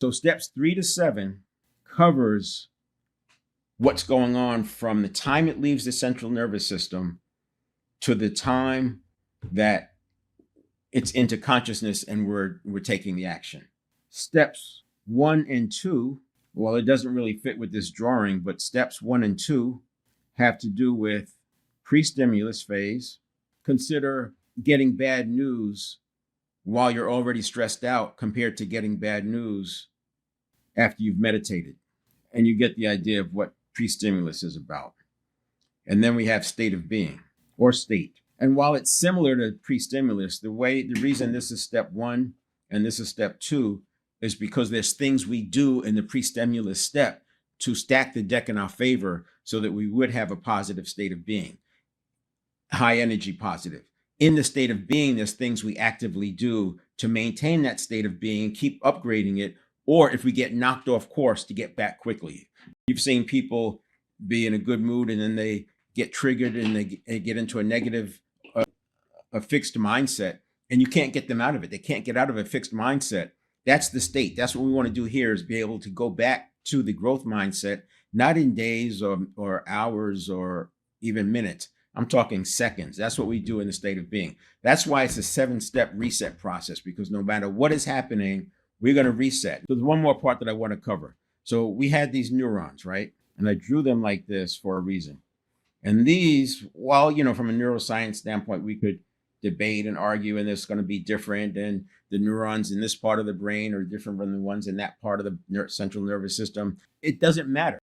So steps 3 to 7 covers what's going on from the time it leaves the central nervous system to the time that it's into consciousness and we're taking the action. Steps 1 and 2, well, it doesn't really fit with this drawing, but steps 1 and 2 have to do with pre-stimulus phase. Consider getting bad news while you're already stressed out compared to getting bad news after you've meditated. And you get the idea of what pre-stimulus is about. And then we have state of being or state. And while it's similar to pre-stimulus, the reason this is step 1 and this is step 2 is because there's things we do in the pre-stimulus step to stack the deck in our favor so that we would have a positive state of being, high energy positive. In the state of being, there's things we actively do to maintain that state of being, keep upgrading it, or if we get knocked off course, to get back quickly. You've seen people be in a good mood and then they get triggered and they get into a negative, a fixed mindset, and you can't get them out of it. They can't get out of a fixed mindset. That's the state. That's what we want to do here, is be able to go back to the growth mindset, not in days or hours or even minutes. I'm talking seconds. That's what we do in the state of being. That's why it's a 7-step reset process, because no matter what is happening, we're going to reset. So there's one more part that I want to cover. So we had these neurons, right? And I drew them like this for a reason. And these, well, from a neuroscience standpoint, we could debate and argue, and it's going to be different. And the neurons in this part of the brain are different from the ones in that part of the central nervous system. It doesn't matter.